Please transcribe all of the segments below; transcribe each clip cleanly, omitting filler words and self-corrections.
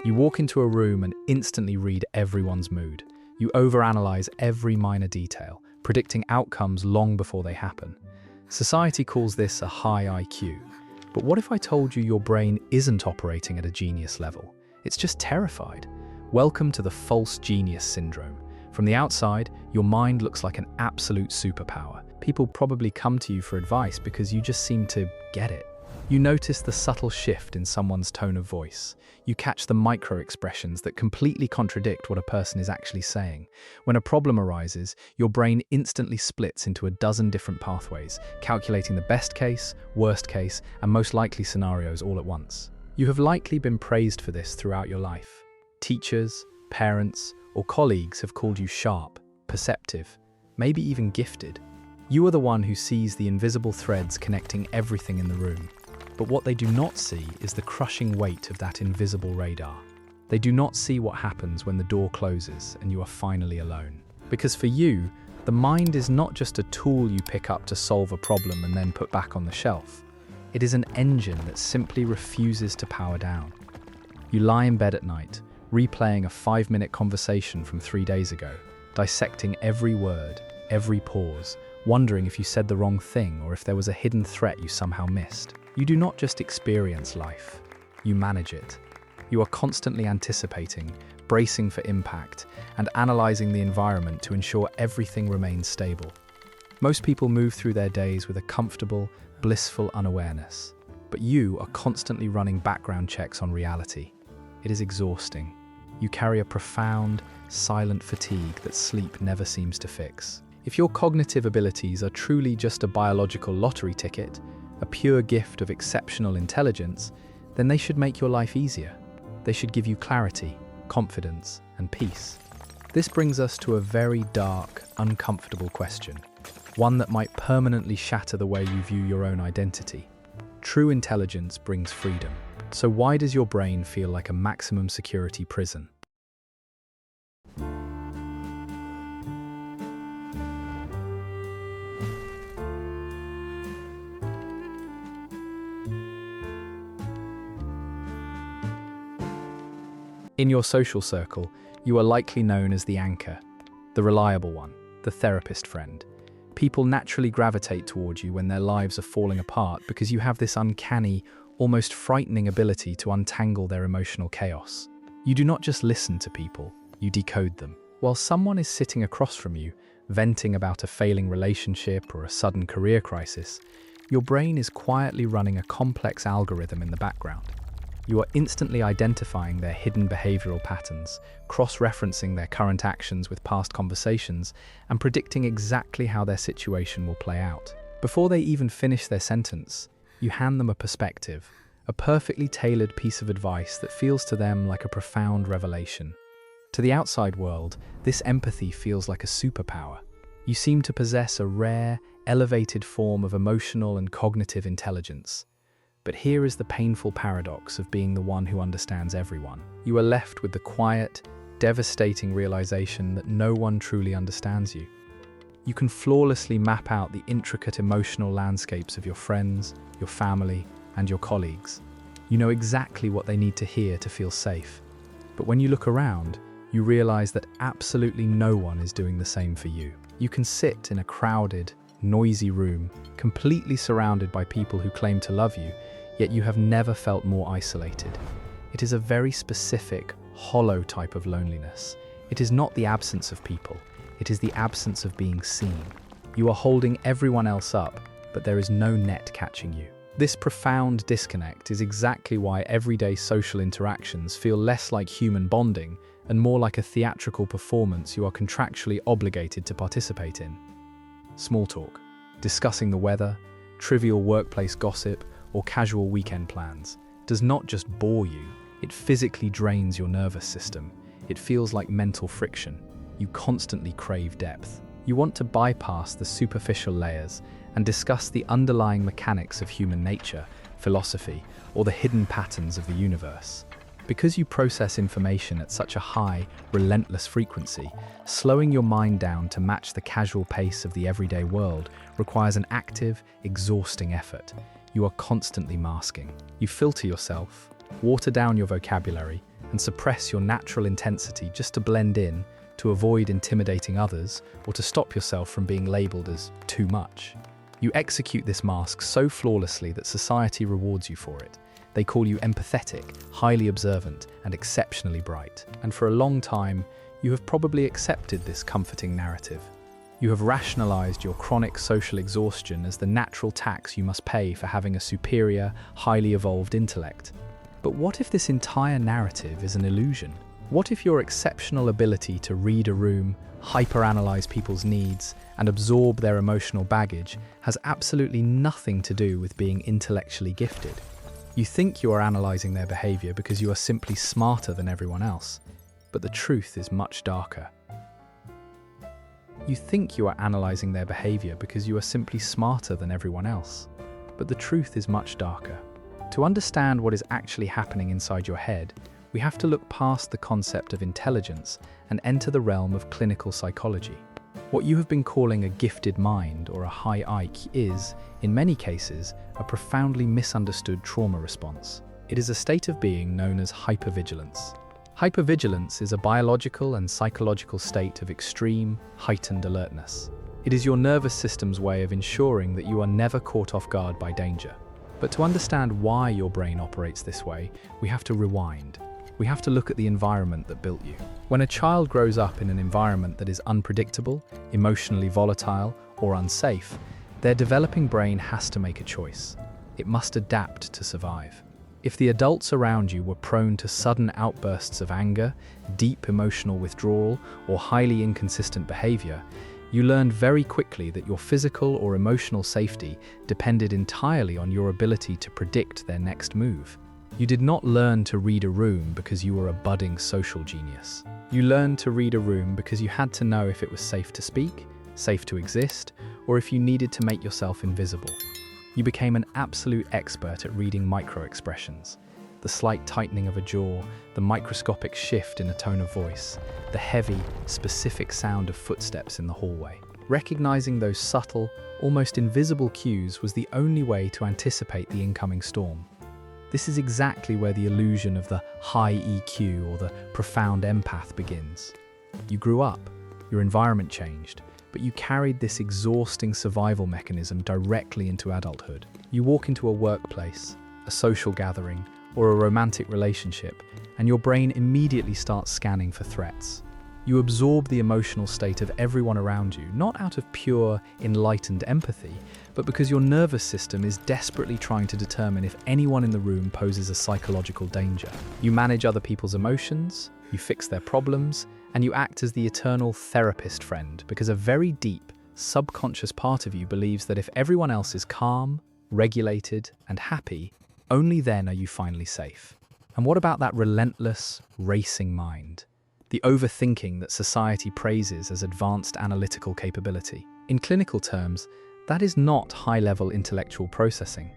You walk into a room and instantly read everyone's mood. You overanalyze every minor detail, predicting outcomes long before they happen. Society calls this a high IQ. But what if I told you your brain isn't operating at a genius level? It's just terrified. Welcome to the false genius syndrome. From the outside, your mind looks like an absolute superpower. People probably come to you for advice because you just seem to get it. You notice the subtle shift in someone's tone of voice. You catch the micro-expressions that completely contradict what a person is actually saying. When a problem arises, your brain instantly splits into a dozen different pathways, calculating the best case, worst case, and most likely scenarios all at once. You have likely been praised for this throughout your life. Teachers, parents, or colleagues have called you sharp, perceptive, maybe even gifted. You are the one who sees the invisible threads connecting everything in the room. But what they do not see is the crushing weight of that invisible radar. They do not see what happens when the door closes and you are finally alone. Because for you, the mind is not just a tool you pick up to solve a problem and then put back on the shelf. It is an engine that simply refuses to power down. You lie in bed at night, replaying a 5-minute conversation from 3 days ago, dissecting every word, every pause, wondering if you said the wrong thing or if there was a hidden threat you somehow missed. You do not just experience life, you manage it. You are constantly anticipating, bracing for impact, and analyzing the environment to ensure everything remains stable. Most people move through their days with a comfortable, blissful unawareness, but you are constantly running background checks on reality. It is exhausting. You carry a profound, silent fatigue that sleep never seems to fix. If your cognitive abilities are truly just a biological lottery ticket, a pure gift of exceptional intelligence, then they should make your life easier. They should give you clarity, confidence, and peace. This brings us to a very dark, uncomfortable question, one that might permanently shatter the way you view your own identity. True intelligence brings freedom. So why does your brain feel like a maximum security prison? In your social circle, you are likely known as the anchor, the reliable one, the therapist friend. People naturally gravitate toward you when their lives are falling apart because you have this uncanny, almost frightening ability to untangle their emotional chaos. You do not just listen to people, you decode them. While someone is sitting across from you, venting about a failing relationship or a sudden career crisis, your brain is quietly running a complex algorithm in the background. You are instantly identifying their hidden behavioral patterns, cross-referencing their current actions with past conversations, and predicting exactly how their situation will play out. Before they even finish their sentence, you hand them a perspective, a perfectly tailored piece of advice that feels to them like a profound revelation. To the outside world, this empathy feels like a superpower. You seem to possess a rare, elevated form of emotional and cognitive intelligence. But here is the painful paradox of being the one who understands everyone. You are left with the quiet, devastating realization that no one truly understands you. You can flawlessly map out the intricate emotional landscapes of your friends, your family, and your colleagues. You know exactly what they need to hear to feel safe. But when you look around, you realize that absolutely no one is doing the same for you. You can sit in a crowded, noisy room, completely surrounded by people who claim to love you, yet you have never felt more isolated. It is a very specific, hollow type of loneliness. It is not the absence of people, it is the absence of being seen. You are holding everyone else up, but there is no net catching you. This profound disconnect is exactly why everyday social interactions feel less like human bonding and more like a theatrical performance you are contractually obligated to participate in. Small talk, discussing the weather, trivial workplace gossip, or casual weekend plans, does not just bore you, it physically drains your nervous system. It feels like mental friction. You constantly crave depth. You want to bypass the superficial layers and discuss the underlying mechanics of human nature, philosophy, or the hidden patterns of the universe. Because you process information at such a high, relentless frequency, slowing your mind down to match the casual pace of the everyday world requires an active, exhausting effort. You are constantly masking. You filter yourself, water down your vocabulary, and suppress your natural intensity just to blend in, to avoid intimidating others, or to stop yourself from being labeled as too much. You execute this mask so flawlessly that society rewards you for it. They call you empathetic, highly observant, and exceptionally bright. And for a long time, you have probably accepted this comforting narrative. You have rationalized your chronic social exhaustion as the natural tax you must pay for having a superior, highly evolved intellect. But what if this entire narrative is an illusion? What if your exceptional ability to read a room, hyperanalyze people's needs, and absorb their emotional baggage has absolutely nothing to do with being intellectually gifted? You think you are analyzing their behavior because you are simply smarter than everyone else, but the truth is much darker. You think you are analyzing their behavior because you are simply smarter than everyone else, but the truth is much darker. To understand what is actually happening inside your head, we have to look past the concept of intelligence and enter the realm of clinical psychology. What you have been calling a gifted mind or a high IQ is, in many cases, a profoundly misunderstood trauma response. It is a state of being known as hypervigilance. Hypervigilance is a biological and psychological state of extreme, heightened alertness. It is your nervous system's way of ensuring that you are never caught off guard by danger. But to understand why your brain operates this way, we have to rewind. We have to look at the environment that built you. When a child grows up in an environment that is unpredictable, emotionally volatile, or unsafe, their developing brain has to make a choice. It must adapt to survive. If the adults around you were prone to sudden outbursts of anger, deep emotional withdrawal, or highly inconsistent behavior, you learned very quickly that your physical or emotional safety depended entirely on your ability to predict their next move. You did not learn to read a room because you were a budding social genius. You learned to read a room because you had to know if it was safe to speak, safe to exist, or if you needed to make yourself invisible. You became an absolute expert at reading micro-expressions. The slight tightening of a jaw, the microscopic shift in a tone of voice, the heavy, specific sound of footsteps in the hallway. Recognizing those subtle, almost invisible cues was the only way to anticipate the incoming storm. This is exactly where the illusion of the high EQ or the profound empath begins. You grew up, your environment changed, but you carried this exhausting survival mechanism directly into adulthood. You walk into a workplace, a social gathering, or a romantic relationship, and your brain immediately starts scanning for threats. You absorb the emotional state of everyone around you, not out of pure, enlightened empathy, but because your nervous system is desperately trying to determine if anyone in the room poses a psychological danger. You manage other people's emotions, you fix their problems, and you act as the eternal therapist friend because a very deep, subconscious part of you believes that if everyone else is calm, regulated, and happy, only then are you finally safe. And what about that relentless, racing mind? The overthinking that society praises as advanced analytical capability. In clinical terms, that is not high-level intellectual processing.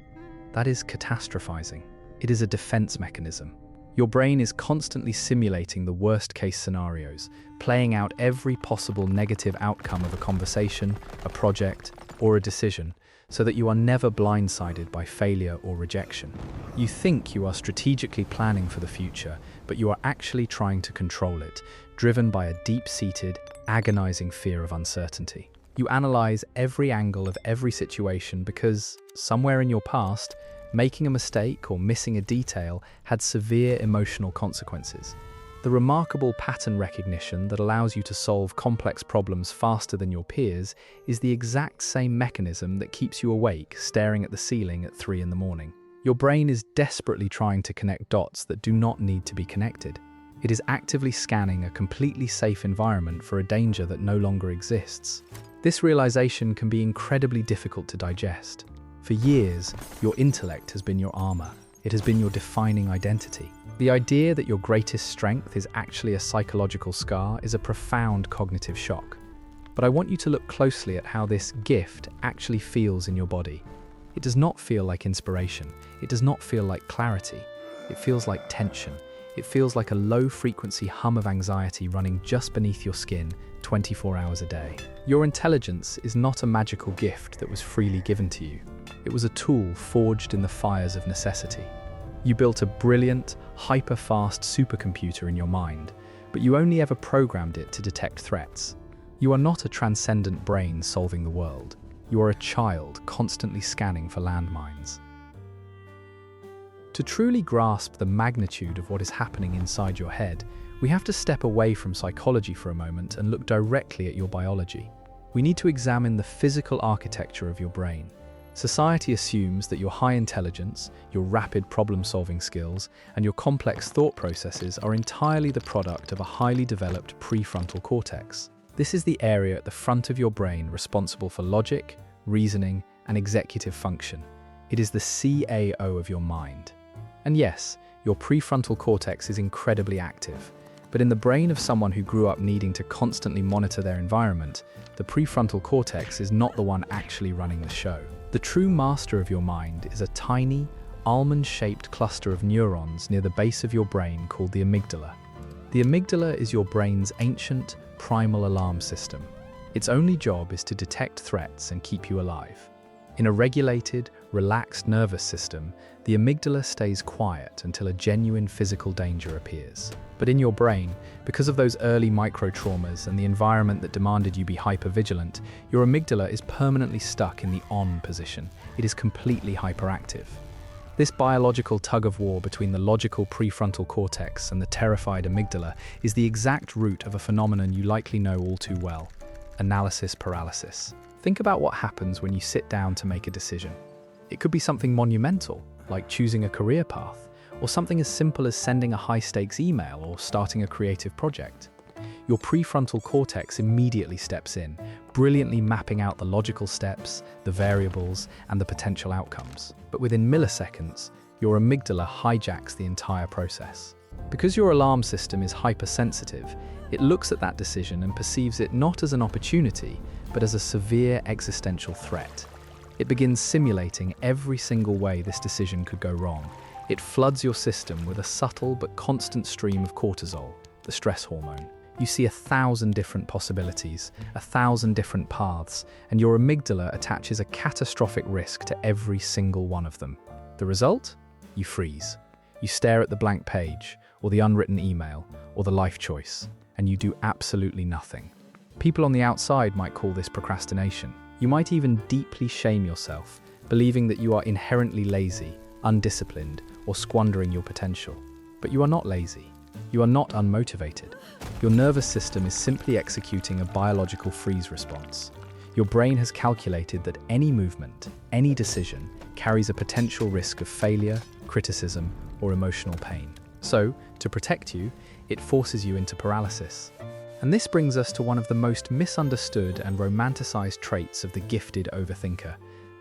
That is catastrophizing. It is a defense mechanism. Your brain is constantly simulating the worst-case scenarios, playing out every possible negative outcome of a conversation, a project, or a decision, so that you are never blindsided by failure or rejection. You think you are strategically planning for the future, but you are actually trying to control it, driven by a deep-seated, agonizing fear of uncertainty. You analyze every angle of every situation because, somewhere in your past, making a mistake or missing a detail had severe emotional consequences. The remarkable pattern recognition that allows you to solve complex problems faster than your peers is the exact same mechanism that keeps you awake, staring at the ceiling at 3 in the morning. Your brain is desperately trying to connect dots that do not need to be connected. It is actively scanning a completely safe environment for a danger that no longer exists. This realization can be incredibly difficult to digest. For years, your intellect has been your armor. It has been your defining identity. The idea that your greatest strength is actually a psychological scar is a profound cognitive shock. But I want you to look closely at how this gift actually feels in your body. It does not feel like inspiration. It does not feel like clarity. It feels like tension. It feels like a low-frequency hum of anxiety running just beneath your skin 24 hours a day. Your intelligence is not a magical gift that was freely given to you. It was a tool forged in the fires of necessity. You built a brilliant, hyper-fast supercomputer in your mind, but you only ever programmed it to detect threats. You are not a transcendent brain solving the world. You are a child constantly scanning for landmines. To truly grasp the magnitude of what is happening inside your head, we have to step away from psychology for a moment and look directly at your biology. We need to examine the physical architecture of your brain. Society assumes that your high intelligence, your rapid problem-solving skills, and your complex thought processes are entirely the product of a highly developed prefrontal cortex. This is the area at the front of your brain responsible for logic, reasoning, and executive function. It is the CAO of your mind. And yes, your prefrontal cortex is incredibly active. But in the brain of someone who grew up needing to constantly monitor their environment, the prefrontal cortex is not the one actually running the show. The true master of your mind is a tiny, almond-shaped cluster of neurons near the base of your brain called the amygdala. The amygdala is your brain's ancient, primal alarm system. Its only job is to detect threats and keep you alive. In a regulated, relaxed nervous system, the amygdala stays quiet until a genuine physical danger appears. But in your brain, because of those early micro-traumas and the environment that demanded you be hypervigilant, your amygdala is permanently stuck in the on position. It is completely hyperactive. This biological tug-of-war between the logical prefrontal cortex and the terrified amygdala is the exact root of a phenomenon you likely know all too well: analysis paralysis. Think about what happens when you sit down to make a decision. It could be something monumental, like choosing a career path, or something as simple as sending a high-stakes email or starting a creative project. Your prefrontal cortex immediately steps in, brilliantly mapping out the logical steps, the variables, and the potential outcomes. But within milliseconds, your amygdala hijacks the entire process. Because your alarm system is hypersensitive, it looks at that decision and perceives it not as an opportunity, but as a severe existential threat. It begins simulating every single way this decision could go wrong. It floods your system with a subtle but constant stream of cortisol, the stress hormone. You see 1,000 different possibilities, 1,000 different paths, and your amygdala attaches a catastrophic risk to every single one of them. The result? You freeze. You stare at the blank page, or the unwritten email, or the life choice, and you do absolutely nothing. People on the outside might call this procrastination. You might even deeply shame yourself, believing that you are inherently lazy, undisciplined, or squandering your potential. But you are not lazy. You are not unmotivated. Your nervous system is simply executing a biological freeze response. Your brain has calculated that any movement, any decision, carries a potential risk of failure, criticism, or emotional pain. So, to protect you, it forces you into paralysis. And this brings us to one of the most misunderstood and romanticized traits of the gifted overthinker: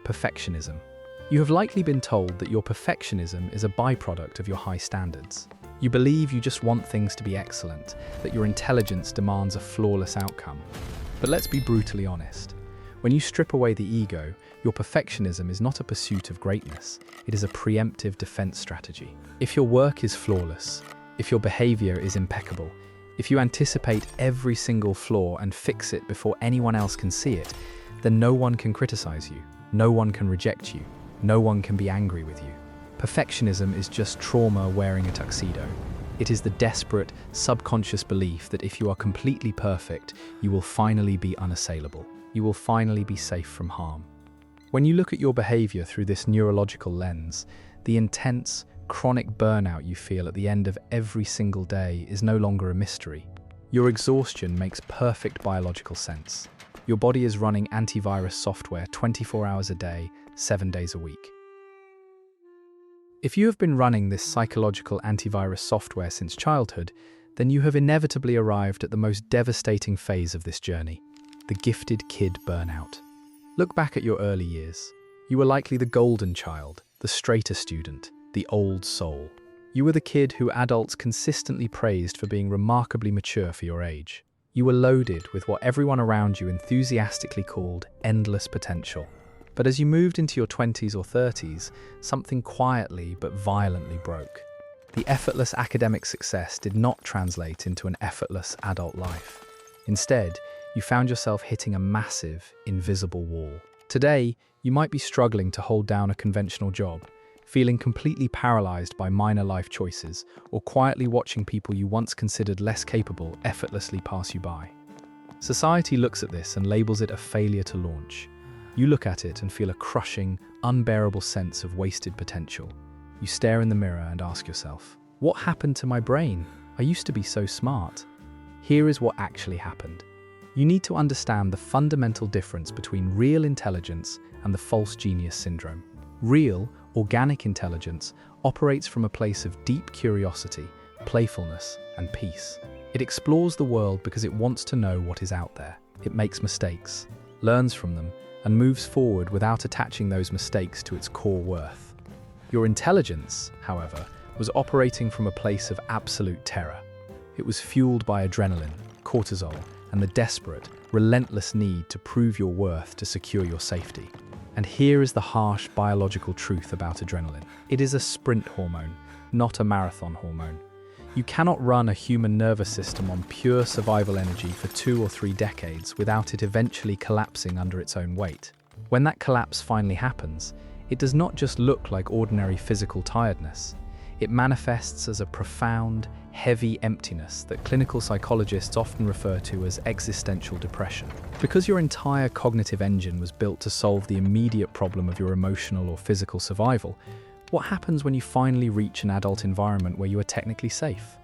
perfectionism. You have likely been told that your perfectionism is a byproduct of your high standards. You believe you just want things to be excellent, that your intelligence demands a flawless outcome. But let's be brutally honest. When you strip away the ego, your perfectionism is not a pursuit of greatness, it is a preemptive defense strategy. If your work is flawless, if your behavior is impeccable, if you anticipate every single flaw and fix it before anyone else can see it, then no one can criticize you, no one can reject you, no one can be angry with you. Perfectionism is just trauma wearing a tuxedo. It is the desperate, subconscious belief that if you are completely perfect, you will finally be unassailable. You will finally be safe from harm. When you look at your behavior through this neurological lens, the intense, chronic burnout you feel at the end of every single day is no longer a mystery. Your exhaustion makes perfect biological sense. Your body is running antivirus software 24 hours a day, 7 days a week. If you have been running this psychological antivirus software since childhood, then you have inevitably arrived at the most devastating phase of this journey: the gifted kid burnout. Look back at your early years. You were likely the golden child, the straighter student, the old soul. You were the kid who adults consistently praised for being remarkably mature for your age. You were loaded with what everyone around you enthusiastically called endless potential. But as you moved into your 20s or 30s, something quietly but violently broke. The effortless academic success did not translate into an effortless adult life. Instead, you found yourself hitting a massive, invisible wall. Today, you might be struggling to hold down a conventional job, feeling completely paralyzed by minor life choices, or quietly watching people you once considered less capable effortlessly pass you by. Society looks at this and labels it a failure to launch. You look at it and feel a crushing, unbearable sense of wasted potential. You stare in the mirror and ask yourself, what happened to my brain? I used to be so smart. Here is what actually happened. You need to understand the fundamental difference between real intelligence and the false genius syndrome. Real, organic intelligence operates from a place of deep curiosity, playfulness, and peace. It explores the world because it wants to know what is out there. It makes mistakes, learns from them, and moves forward without attaching those mistakes to its core worth. Your intelligence, however, was operating from a place of absolute terror. It was fueled by adrenaline, cortisol, and the desperate, relentless need to prove your worth to secure your safety. And here is the harsh biological truth about adrenaline. It is a sprint hormone, not a marathon hormone. You cannot run a human nervous system on pure survival energy for 2 or 3 decades without it eventually collapsing under its own weight. When that collapse finally happens, it does not just look like ordinary physical tiredness. It manifests as a profound, heavy emptiness that clinical psychologists often refer to as existential depression. Because your entire cognitive engine was built to solve the immediate problem of your emotional or physical survival, what happens when you finally reach an adult environment where you are technically safe?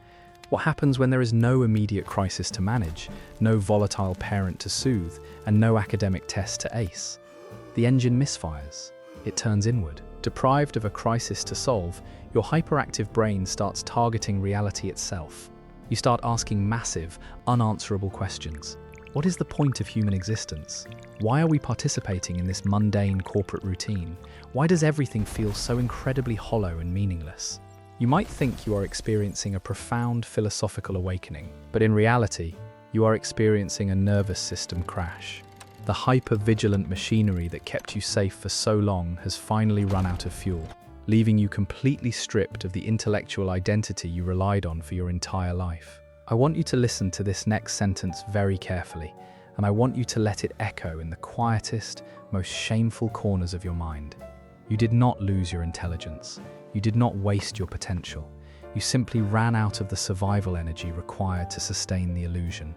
What happens when there is no immediate crisis to manage, no volatile parent to soothe, and no academic test to ace? The engine misfires. It turns inward. Deprived of a crisis to solve, your hyperactive brain starts targeting reality itself. You start asking massive, unanswerable questions. What is the point of human existence? Why are we participating in this mundane corporate routine? Why does everything feel so incredibly hollow and meaningless? You might think you are experiencing a profound philosophical awakening, but in reality, you are experiencing a nervous system crash. The hypervigilant machinery that kept you safe for so long has finally run out of fuel, leaving you completely stripped of the intellectual identity you relied on for your entire life. I want you to listen to this next sentence very carefully, and I want you to let it echo in the quietest, most shameful corners of your mind. You did not lose your intelligence. You did not waste your potential. You simply ran out of the survival energy required to sustain the illusion.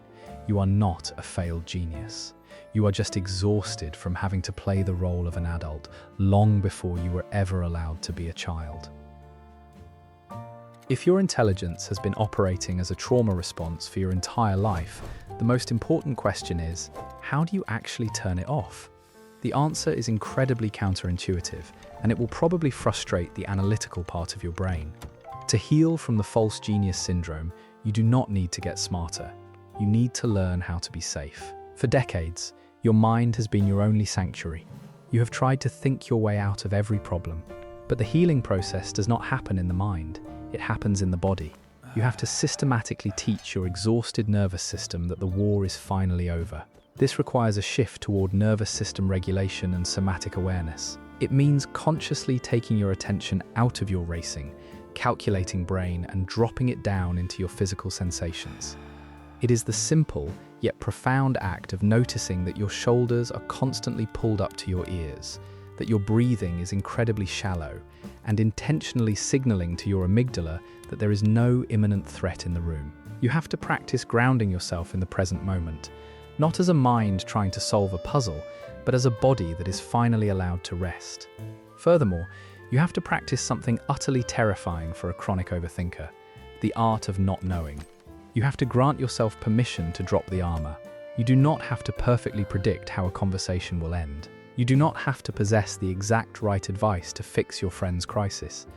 You are not a failed genius. You are just exhausted from having to play the role of an adult long before you were ever allowed to be a child. If your intelligence has been operating as a trauma response for your entire life, the most important question is, how do you actually turn it off? The answer is incredibly counterintuitive, and it will probably frustrate the analytical part of your brain. To heal from the false genius syndrome, you do not need to get smarter. You need to learn how to be safe. For decades, your mind has been your only sanctuary. You have tried to think your way out of every problem. But the healing process does not happen in the mind, it happens in the body. You have to systematically teach your exhausted nervous system that the war is finally over. This requires a shift toward nervous system regulation and somatic awareness. It means consciously taking your attention out of your racing, calculating brain and dropping it down into your physical sensations. It is the simple, yet profound act of noticing that your shoulders are constantly pulled up to your ears, that your breathing is incredibly shallow, and intentionally signaling to your amygdala that there is no imminent threat in the room. You have to practice grounding yourself in the present moment, not as a mind trying to solve a puzzle, but as a body that is finally allowed to rest. Furthermore, you have to practice something utterly terrifying for a chronic overthinker, the art of not knowing. You have to grant yourself permission to drop the armor. You do not have to perfectly predict how a conversation will end. You do not have to possess the exact right advice to fix your friend's crisis.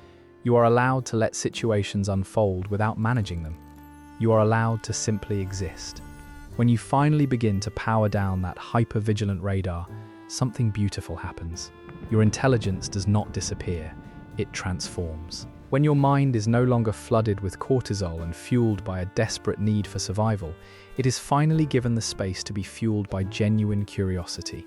You are allowed to let situations unfold without managing them. You are allowed to simply exist. When you finally begin to power down that hypervigilant radar, something beautiful happens. Your intelligence does not disappear, it transforms. When your mind is no longer flooded with cortisol and fueled by a desperate need for survival, it is finally given the space to be fueled by genuine curiosity.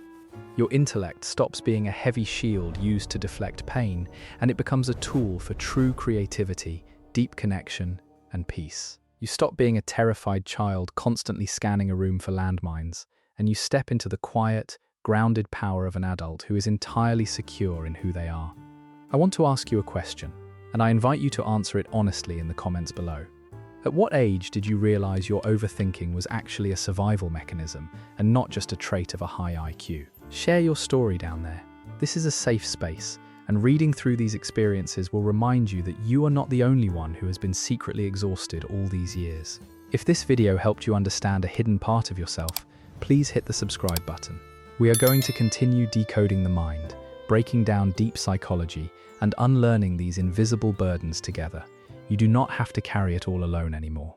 Your intellect stops being a heavy shield used to deflect pain, and it becomes a tool for true creativity, deep connection, and peace. You stop being a terrified child constantly scanning a room for landmines, and you step into the quiet, grounded power of an adult who is entirely secure in who they are. I want to ask you a question, and I invite you to answer it honestly in the comments below. At what age did you realize your overthinking was actually a survival mechanism and not just a trait of a high IQ? Share your story down there. This is a safe space, and reading through these experiences will remind you that you are not the only one who has been secretly exhausted all these years. If this video helped you understand a hidden part of yourself, please hit the subscribe button. We are going to continue decoding the mind, breaking down deep psychology, and unlearning these invisible burdens together. You do not have to carry it all alone anymore.